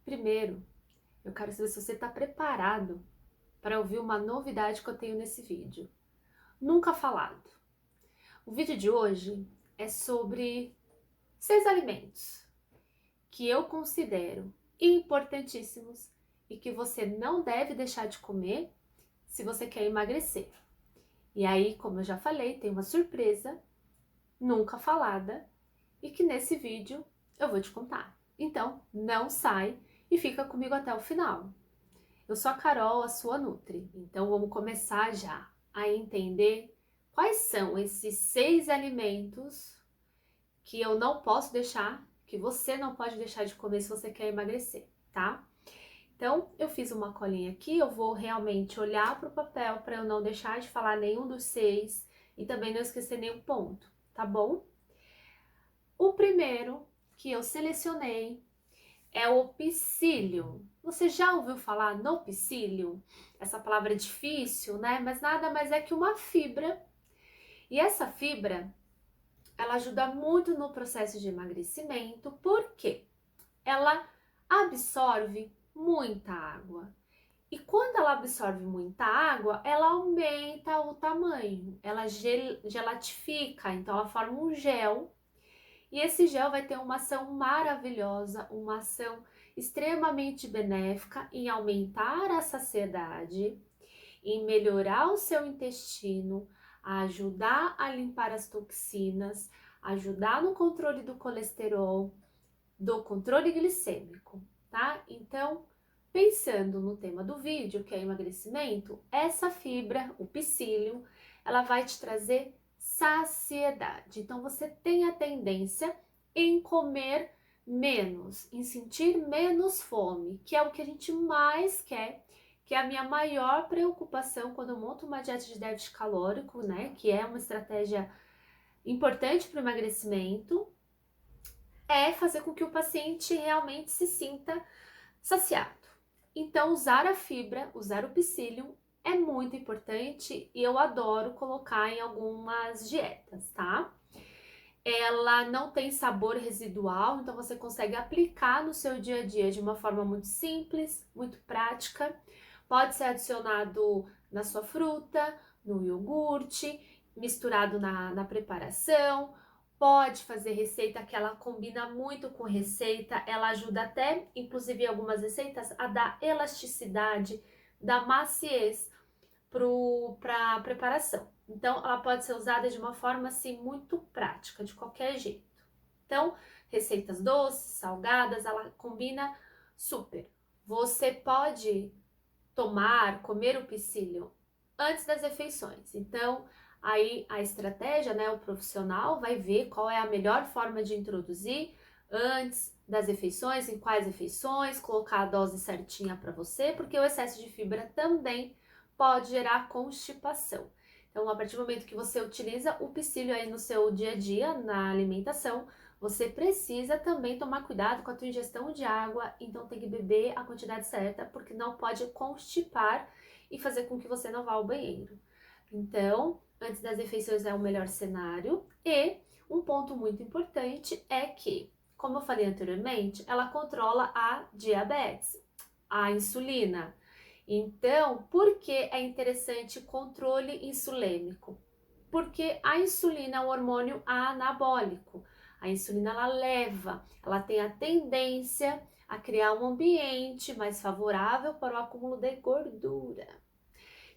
Primeiro, eu quero saber se você está preparado para ouvir uma novidade que eu tenho nesse vídeo. Nunca falado. O vídeo de hoje é sobre 6 alimentos que eu considero importantíssimos e que você não deve deixar de comer se você quer emagrecer. E aí, como eu já falei, tem uma surpresa nunca falada e que nesse vídeo eu vou te contar. Então, não sai e fica comigo até o final. Eu sou a Carol, a sua Nutri. Então vamos começar já a entender quais são esses 6 alimentos que eu não posso deixar, que você não pode deixar de comer se você quer emagrecer, tá? Então eu fiz uma colinha aqui, eu vou realmente olhar para o papel para eu não deixar de falar nenhum dos 6 e também não esquecer nenhum ponto, tá bom? O primeiro que eu selecionei é o psyllium. Você já ouviu falar no psyllium? Essa palavra é difícil, né? Mas nada mais é que uma fibra. E essa fibra, ela ajuda muito no processo de emagrecimento, porque ela absorve muita água. E quando ela absorve muita água, ela aumenta o tamanho, ela gelatifica, então ela forma um gel. E esse gel vai ter uma ação maravilhosa, uma ação extremamente benéfica em aumentar a saciedade, em melhorar o seu intestino, ajudar a limpar as toxinas, ajudar no controle do colesterol, do controle glicêmico, tá? Então, pensando no tema do vídeo, que é emagrecimento, essa fibra, o psyllium, ela vai te trazer saciedade. Então, você tem a tendência em comer menos, em sentir menos fome, que é o que a gente mais quer, que é a minha maior preocupação quando eu monto uma dieta de déficit calórico, né? Que é uma estratégia importante para o emagrecimento, é fazer com que o paciente realmente se sinta saciado. Então, usar a fibra, usar o psyllium é muito importante e eu adoro colocar em algumas dietas, tá? Ela não tem sabor residual, então você consegue aplicar no seu dia a dia de uma forma muito simples, muito prática. Pode ser adicionado na sua fruta, no iogurte, misturado na preparação. Pode fazer receita que ela combina muito com receita, ela ajuda até, inclusive em algumas receitas, a dar elasticidade, dar maciez para a preparação. Então, ela pode ser usada de uma forma assim muito prática, de qualquer jeito. Então, receitas doces, salgadas, ela combina super. Você pode comer o psyllium antes das refeições. Então, aí a estratégia, né, o profissional vai ver qual é a melhor forma de introduzir antes das refeições, em quais refeições, colocar a dose certinha para você, porque o excesso de fibra também pode gerar constipação. Então, a partir do momento que você utiliza o psyllium aí no seu dia a dia, na alimentação, você precisa também tomar cuidado com a tua ingestão de água, então tem que beber a quantidade certa, porque não pode constipar e fazer com que você não vá ao banheiro. Então, antes das refeições é o melhor cenário. E um ponto muito importante é que, como eu falei anteriormente, ela controla a diabetes, a insulina. Então, por que é interessante controle insulêmico? Porque a insulina é um hormônio anabólico. A insulina ela tem a tendência a criar um ambiente mais favorável para o acúmulo de gordura.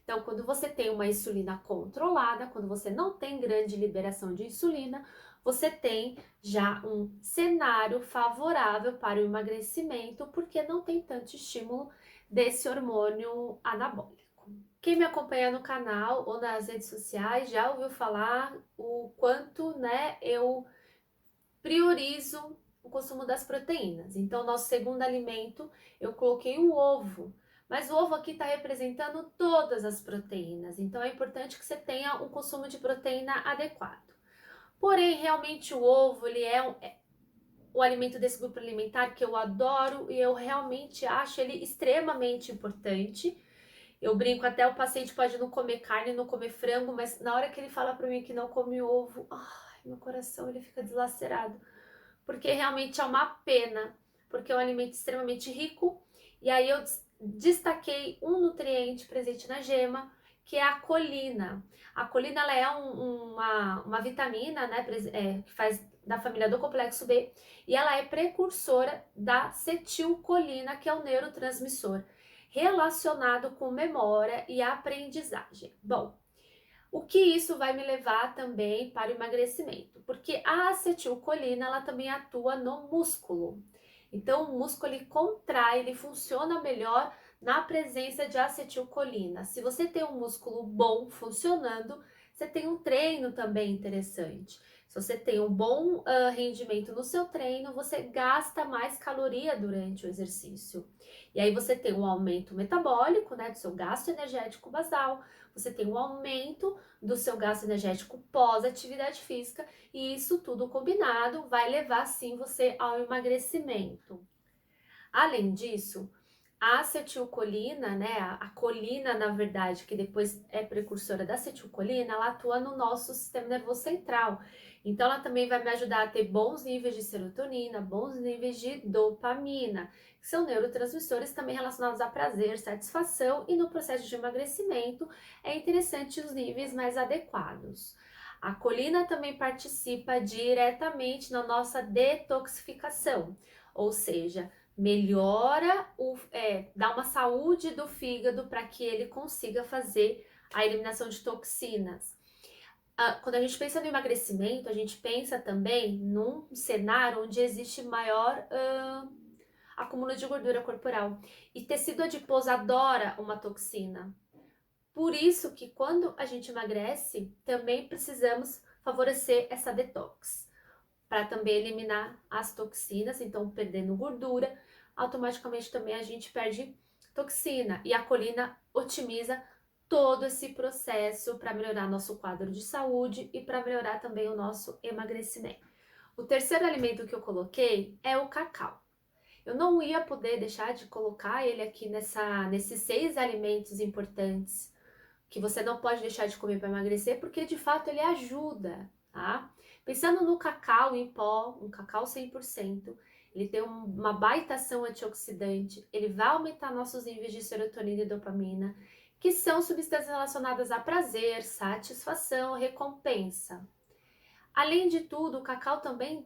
Então, quando você tem uma insulina controlada, quando você não tem grande liberação de insulina, você tem já um cenário favorável para o emagrecimento, porque não tem tanto estímulo desse hormônio anabólico. Quem me acompanha no canal ou nas redes sociais já ouviu falar o quanto, né, eu priorizo o consumo das proteínas. Então, nosso segundo alimento, eu coloquei o ovo. Mas o ovo aqui está representando todas as proteínas. Então, é importante que você tenha um consumo de proteína adequado. Porém, realmente o ovo, ele é o alimento desse grupo alimentar que eu adoro e eu realmente acho ele extremamente importante. Eu brinco, até o paciente pode não comer carne, não comer frango, mas na hora que ele fala para mim que não come ovo, ai, meu coração ele fica deslacerado. Porque realmente é uma pena porque é um alimento extremamente rico. E aí eu destaquei um nutriente presente na gema, que é a colina. A colina ela é uma vitamina, né, que faz da família do complexo B, e ela é precursora da acetilcolina, que é o neurotransmissor relacionado com memória e aprendizagem. Bom, o que isso vai me levar também para o emagrecimento? Porque a acetilcolina ela também atua no músculo. Então o músculo ele contrai, ele funciona melhor na presença de acetilcolina. Se você tem um músculo bom funcionando, você tem um treino também interessante. Se você tem um bom rendimento no seu treino, você gasta mais caloria durante o exercício. E aí você tem um aumento metabólico, né, do seu gasto energético basal, você tem um aumento do seu gasto energético pós-atividade física, e isso tudo combinado vai levar sim você ao emagrecimento. Além disso, a acetilcolina, né, a colina, na verdade, que depois é precursora da acetilcolina, ela atua no nosso sistema nervoso central. Então, ela também vai me ajudar a ter bons níveis de serotonina, bons níveis de dopamina, que são neurotransmissores também relacionados a prazer, satisfação, e no processo de emagrecimento é interessante os níveis mais adequados. A colina também participa diretamente na nossa detoxificação, ou seja, melhora, dá uma saúde do fígado para que ele consiga fazer a eliminação de toxinas. Quando a gente pensa no emagrecimento, a gente pensa também num cenário onde existe maior acúmulo de gordura corporal. E tecido adiposo adora uma toxina. Por isso que quando a gente emagrece, também precisamos favorecer essa detox, para também eliminar as toxinas, então perdendo gordura, automaticamente também a gente perde toxina, e a colina otimiza todo esse processo para melhorar nosso quadro de saúde e para melhorar também o nosso emagrecimento. O terceiro alimento que eu coloquei é o cacau. Eu não ia poder deixar de colocar ele aqui nesses 6 alimentos importantes que você não pode deixar de comer para emagrecer, porque de fato ele ajuda, tá? Pensando no cacau em pó, um cacau 100%, ele tem uma baita ação antioxidante, ele vai aumentar nossos níveis de serotonina e dopamina, que são substâncias relacionadas a prazer, satisfação, recompensa. Além de tudo, o cacau também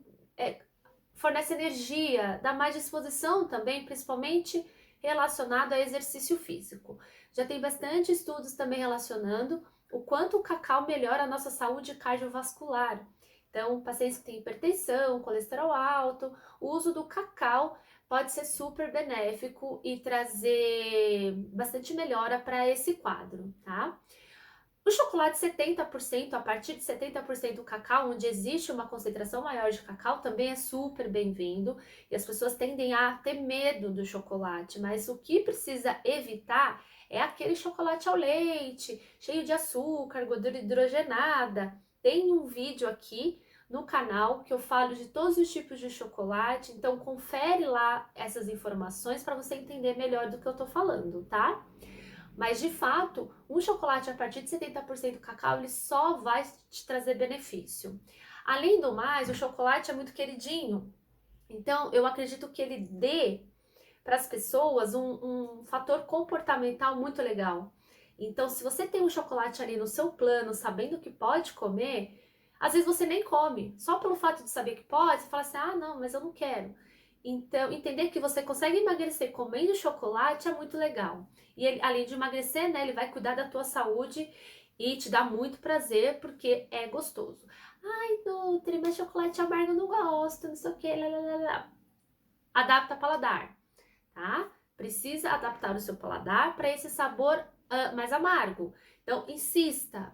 fornece energia, dá mais disposição também, principalmente relacionado a exercício físico. Já tem bastante estudos também relacionando o quanto o cacau melhora a nossa saúde cardiovascular. Então, pacientes que têm hipertensão, colesterol alto, o uso do cacau pode ser super benéfico e trazer bastante melhora para esse quadro, tá? O chocolate 70%, a partir de 70% cacau, onde existe uma concentração maior de cacau, também é super bem-vindo, e as pessoas tendem a ter medo do chocolate, mas o que precisa evitar é aquele chocolate ao leite, cheio de açúcar, gordura hidrogenada. Tem um vídeo aqui no canal que eu falo de todos os tipos de chocolate, então confere lá essas informações para você entender melhor do que eu tô falando, tá? Mas de fato, um chocolate a partir de 70% cacau, ele só vai te trazer benefício. Além do mais, o chocolate é muito queridinho. Então, eu acredito que ele dê para as pessoas um fator comportamental muito legal. Então, se você tem um chocolate ali no seu plano, sabendo que pode comer, às vezes você nem come. Só pelo fato de saber que pode, você fala assim, ah, não, mas eu não quero. Então, entender que você consegue emagrecer comendo chocolate é muito legal. E ele, além de emagrecer, né, ele vai cuidar da tua saúde e te dá muito prazer, porque é gostoso. Ai, Nutri, mas chocolate amargo eu não gosto, não sei o que, lá, lá, lá, lá. Adapta paladar, tá? Precisa adaptar o seu paladar para esse sabor mais amargo. Então, insista,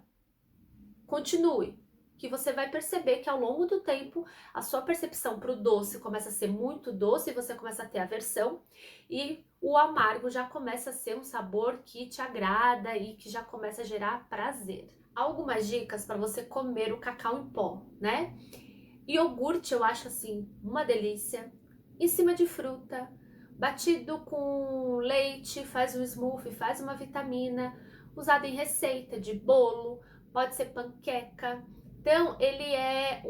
continue, que você vai perceber que ao longo do tempo a sua percepção para o doce começa a ser muito doce e você começa a ter aversão, e o amargo já começa a ser um sabor que te agrada e que já começa a gerar prazer. Algumas dicas para você comer o cacau em pó, né? Iogurte eu acho assim uma delícia, em cima de fruta, batido com leite, faz um smoothie, faz uma vitamina, usado em receita de bolo, pode ser panqueca. Então, ele é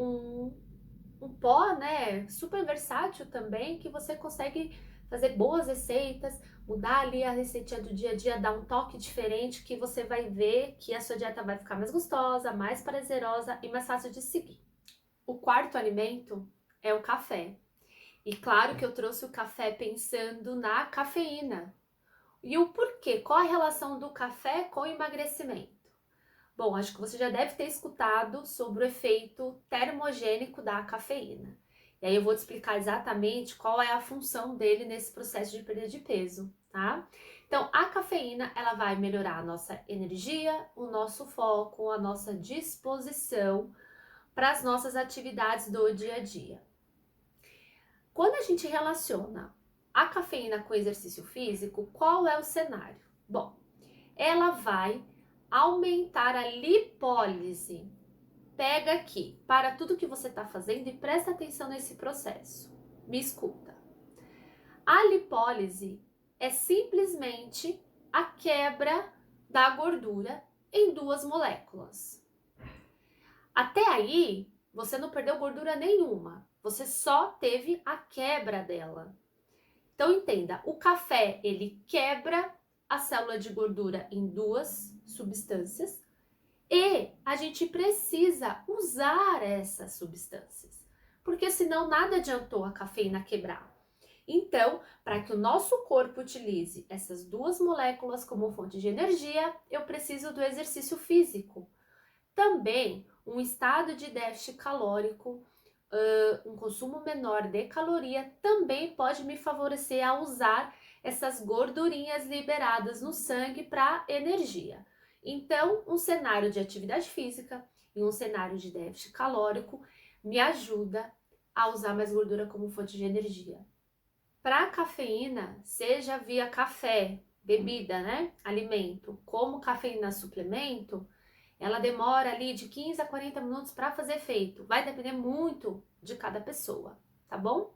um pó, né, super versátil também, que você consegue fazer boas receitas, mudar ali a receitinha do dia a dia, dar um toque diferente, que você vai ver que a sua dieta vai ficar mais gostosa, mais prazerosa e mais fácil de seguir. O quarto alimento é o café. E claro que eu trouxe o café pensando na cafeína. E o porquê? Qual a relação do café com o emagrecimento? Bom, acho que você já deve ter escutado sobre o efeito termogênico da cafeína. E aí eu vou te explicar exatamente qual é a função dele nesse processo de perda de peso, tá? Então, a cafeína, ela vai melhorar a nossa energia, o nosso foco, a nossa disposição para as nossas atividades do dia a dia. Quando a gente relaciona a cafeína com o exercício físico, qual é o cenário? Bom, ela vai aumentar a lipólise. Pega aqui para tudo que você está fazendo e presta atenção nesse processo. Me escuta. A lipólise é simplesmente a quebra da gordura em duas moléculas. Até aí, você não perdeu gordura nenhuma, você só teve a quebra dela. Então entenda, o café ele quebra a célula de gordura em duas substâncias e a gente precisa usar essas substâncias, porque senão nada adiantou a cafeína quebrar. Então, para que o nosso corpo utilize essas duas moléculas como fonte de energia, eu preciso do exercício físico. Também um estado de déficit calórico, um consumo menor de caloria também pode me favorecer a usar essas gordurinhas liberadas no sangue para energia. Então, um cenário de atividade física e um cenário de déficit calórico me ajuda a usar mais gordura como fonte de energia. Para a cafeína, seja via café, bebida, né, alimento, como cafeína suplemento, ela demora ali de 15 a 40 minutos para fazer efeito. Vai depender muito de cada pessoa, tá bom?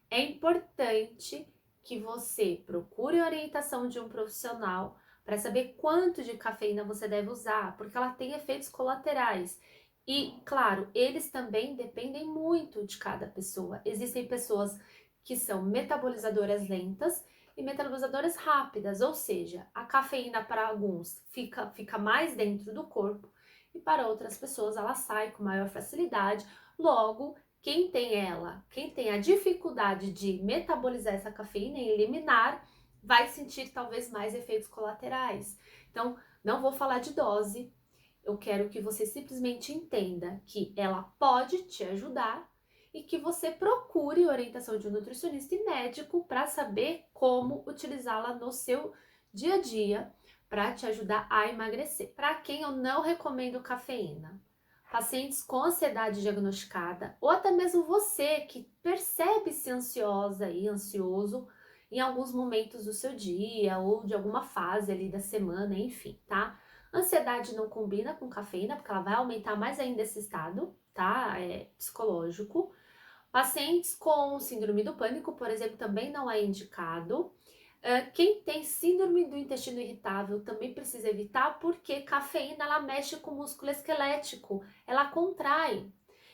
É importante que você procure a orientação de um profissional para saber quanto de cafeína você deve usar, porque ela tem efeitos colaterais. E, claro, eles também dependem muito de cada pessoa. Existem pessoas que são metabolizadoras lentas e metabolizadoras rápidas, ou seja, a cafeína para alguns fica mais dentro do corpo e para outras pessoas ela sai com maior facilidade. Logo, quem tem a dificuldade de metabolizar essa cafeína e eliminar, vai sentir talvez mais efeitos colaterais. Então, não vou falar de dose, eu quero que você simplesmente entenda que ela pode te ajudar e que você procure orientação de um nutricionista e médico para saber como utilizá-la no seu dia a dia para te ajudar a emagrecer. Para quem eu não recomendo cafeína? Pacientes com ansiedade diagnosticada ou até mesmo você que percebe-se ansiosa e ansioso em alguns momentos do seu dia ou de alguma fase ali da semana, enfim, tá? Ansiedade não combina com cafeína porque ela vai aumentar mais ainda esse estado, tá? Psicológico. Pacientes com síndrome do pânico, por exemplo, também não é indicado. Quem tem síndrome do intestino irritável também precisa evitar, porque cafeína ela mexe com o músculo esquelético, ela contrai.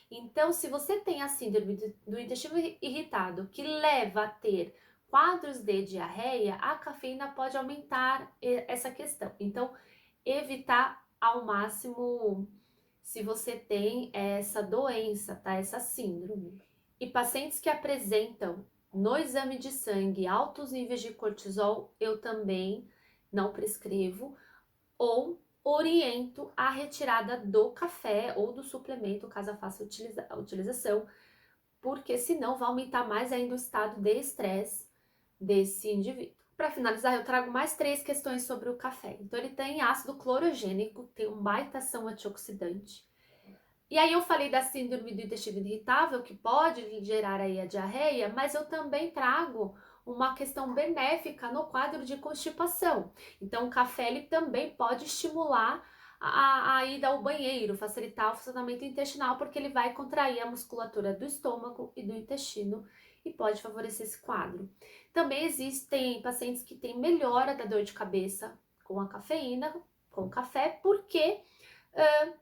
Então, se você tem a síndrome do intestino irritado que leva a ter quadros de diarreia, a cafeína pode aumentar essa questão. Então, evitar ao máximo se você tem essa doença, tá? Essa síndrome. E pacientes que apresentam no exame de sangue altos níveis de cortisol, eu também não prescrevo ou oriento a retirada do café ou do suplemento, caso faça a utilização, porque senão vai aumentar mais ainda o estado de estresse desse indivíduo. Para finalizar, eu trago mais 3 questões sobre o café. Então, ele tem ácido clorogênico, tem uma baita ação antioxidante. E aí eu falei da síndrome do intestino irritável, que pode gerar aí a diarreia, mas eu também trago uma questão benéfica no quadro de constipação. Então o café ele também pode estimular a ida ao banheiro, facilitar o funcionamento intestinal, porque ele vai contrair a musculatura do estômago e do intestino e pode favorecer esse quadro. Também existem pacientes que têm melhora da dor de cabeça com a cafeína, com o café, porque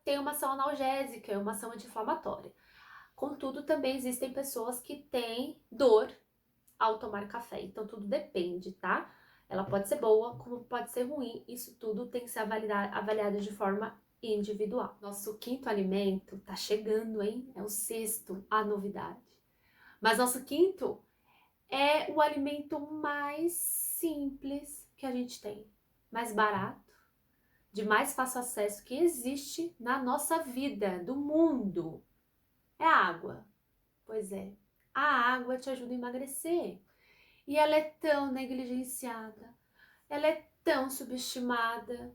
tem uma ação analgésica, uma ação anti-inflamatória. Contudo, também existem pessoas que têm dor ao tomar café, então tudo depende, tá? Ela pode ser boa, como pode ser ruim, isso tudo tem que ser avaliado de forma individual. Nosso quinto alimento tá chegando, hein? É o sexto, a novidade. Mas nosso quinto é o alimento mais simples que a gente tem, mais barato, de mais fácil acesso que existe na nossa vida, do mundo. É a água. Pois é, a água te ajuda a emagrecer. E ela é tão negligenciada, ela é tão subestimada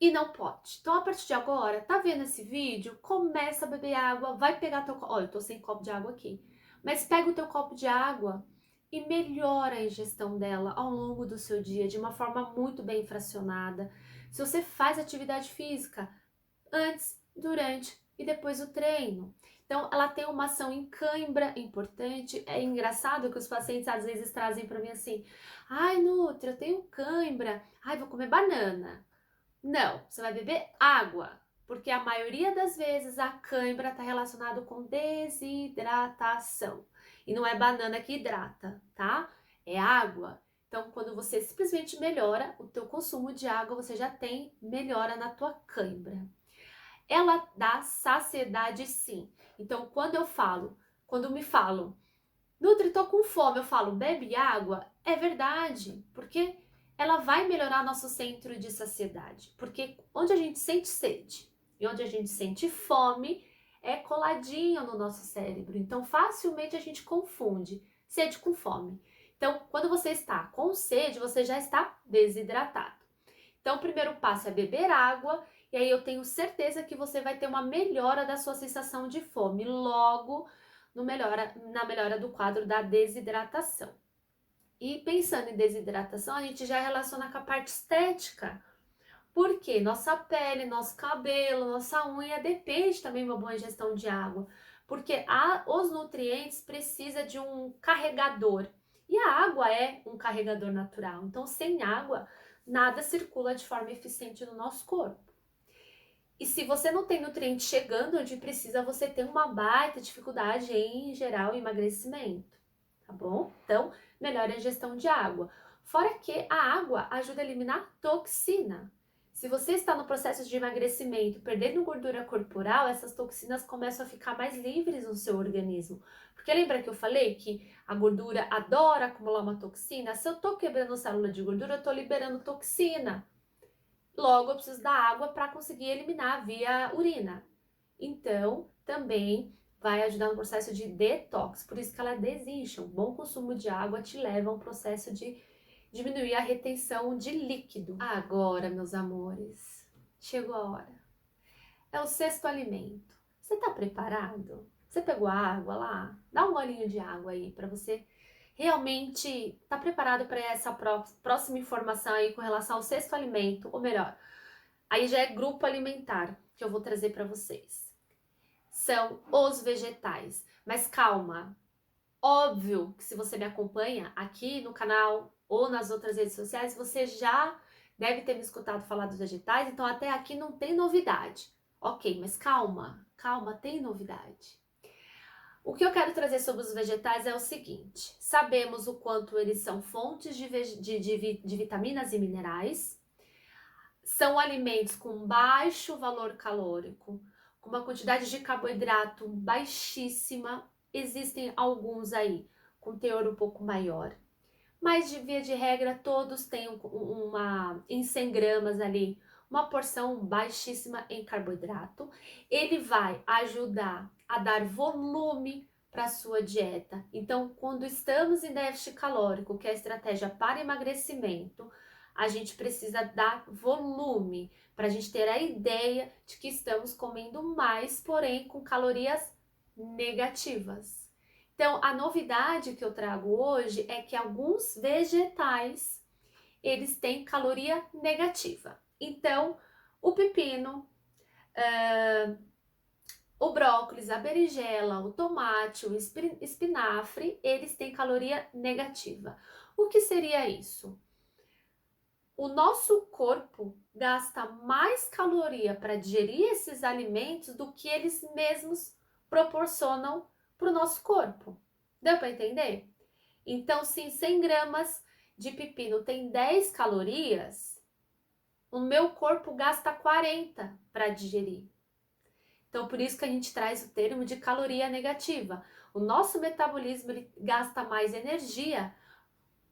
e não pode. Então, a partir de agora, tá vendo esse vídeo? Começa a beber água, vai pegar teu copo. Olha, eu tô sem copo de água aqui. Mas pega o teu copo de água e melhora a ingestão dela ao longo do seu dia de uma forma muito bem fracionada. Se você faz atividade física antes, durante e depois do treino. Então, ela tem uma ação em cãibra importante. É engraçado que os pacientes às vezes trazem para mim assim: ai, Nutri, eu tenho cãibra. Ai, vou comer banana. Não, você vai beber água, porque a maioria das vezes a cãibra está relacionada com desidratação. E não é banana que hidrata, tá? É água. Então, quando você simplesmente melhora o teu consumo de água, você já tem melhora na tua cãibra. Ela dá saciedade, sim. Então, quando me falam, Nutri, tô com fome, eu falo, bebe água, é verdade, porque ela vai melhorar nosso centro de saciedade. Porque onde a gente sente sede e onde a gente sente fome é coladinho no nosso cérebro. Então, facilmente a gente confunde sede com fome. Então, quando você está com sede, você já está desidratado. Então, o primeiro passo é beber água, e aí eu tenho certeza que você vai ter uma melhora da sua sensação de fome, logo na melhora do quadro da desidratação. E pensando em desidratação, a gente já relaciona com a parte estética, porque nossa pele, nosso cabelo, nossa unha depende também de uma boa ingestão de água, porque os nutrientes precisam de um carregador, e a água é um carregador natural, então sem água, nada circula de forma eficiente no nosso corpo. E se você não tem nutriente chegando onde precisa, você tem uma baita dificuldade em gerar o emagrecimento, tá bom? Então, melhore a ingestão de água. Fora que a água ajuda a eliminar toxina. Se você está no processo de emagrecimento, perdendo gordura corporal, essas toxinas começam a ficar mais livres no seu organismo. Porque lembra que eu falei que a gordura adora acumular uma toxina? Se eu estou quebrando célula de gordura, eu estou liberando toxina. Logo, eu preciso da água para conseguir eliminar via urina. Então, também vai ajudar no processo de detox, por isso que ela desincha. Um bom consumo de água te leva a um processo de diminuir a retenção de líquido. Agora, meus amores, chegou a hora. É o sexto alimento. Você tá preparado? Você pegou a água lá? Dá um golinho de água aí para você realmente tá preparado para essa próxima informação aí com relação ao sexto alimento, ou melhor, aí já é grupo alimentar que eu vou trazer para vocês. São os vegetais. Mas calma, óbvio que se você me acompanha aqui no canal ou nas outras redes sociais, você já deve ter me escutado falar dos vegetais, então até aqui não tem novidade. Ok, mas calma, calma, tem novidade. O que eu quero trazer sobre os vegetais é o seguinte: sabemos o quanto eles são fontes de vitaminas e minerais, são alimentos com baixo valor calórico, com uma quantidade de carboidrato baixíssima. Existem alguns aí com teor um pouco maior, mas de via de regra todos têm em 100 gramas ali, uma porção baixíssima em carboidrato. Ele vai ajudar a dar volume para a sua dieta. Então, quando estamos em déficit calórico, que é a estratégia para emagrecimento, a gente precisa dar volume para a gente ter a ideia de que estamos comendo mais, porém com calorias negativas. Então, a novidade que eu trago hoje é que alguns vegetais, eles têm caloria negativa. Então, o pepino, o brócolis, a berinjela, o tomate, o espinafre, eles têm caloria negativa. O que seria isso? O nosso corpo gasta mais caloria para digerir esses alimentos do que eles mesmos proporcionam para o nosso corpo. Deu para entender? Então, se 100 gramas de pepino tem 10 calorias, o meu corpo gasta 40 para digerir. Então, por isso que a gente traz o termo de caloria negativa. O nosso metabolismo ele gasta mais energia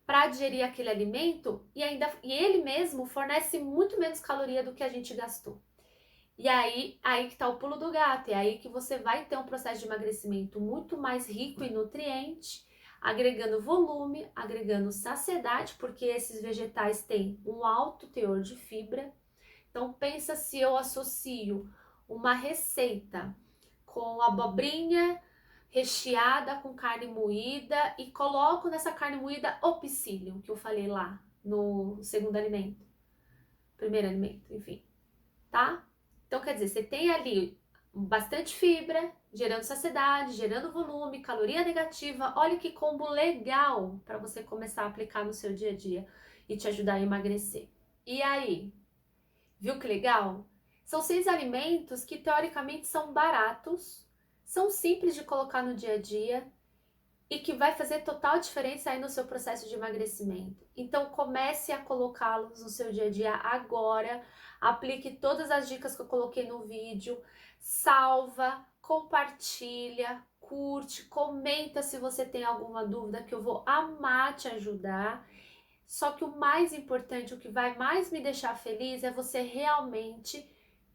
para digerir aquele alimento e ele mesmo fornece muito menos caloria do que a gente gastou. E aí que está o pulo do gato, é aí que você vai ter um processo de emagrecimento muito mais rico em nutriente, agregando volume, agregando saciedade, porque esses vegetais têm um alto teor de fibra. Então pensa se eu associo uma receita com abobrinha recheada com carne moída e coloco nessa carne moída o psyllium, que eu falei lá no segundo alimento, primeiro alimento, enfim, tá? Então quer dizer, você tem ali bastante fibra, gerando saciedade, gerando volume, caloria negativa. Olha que combo legal para você começar a aplicar no seu dia a dia e te ajudar a emagrecer. E aí, viu que legal? São 6 alimentos que teoricamente são baratos, são simples de colocar no dia a dia e que vai fazer total diferença aí no seu processo de emagrecimento. Então comece a colocá-los no seu dia a dia agora, aplique todas as dicas que eu coloquei no vídeo, salva, compartilha, curte, comenta se você tem alguma dúvida que eu vou amar te ajudar. Só que o mais importante, o que vai mais me deixar feliz é você realmente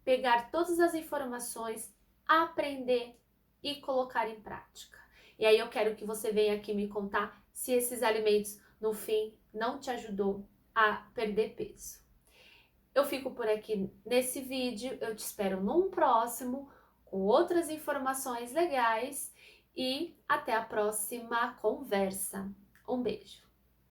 pegar todas as informações, aprender e colocar em prática. E aí eu quero que você venha aqui me contar se esses alimentos, no fim, não te ajudou a perder peso. Eu fico por aqui nesse vídeo, eu te espero num próximo, com outras informações legais e até a próxima conversa. Um beijo!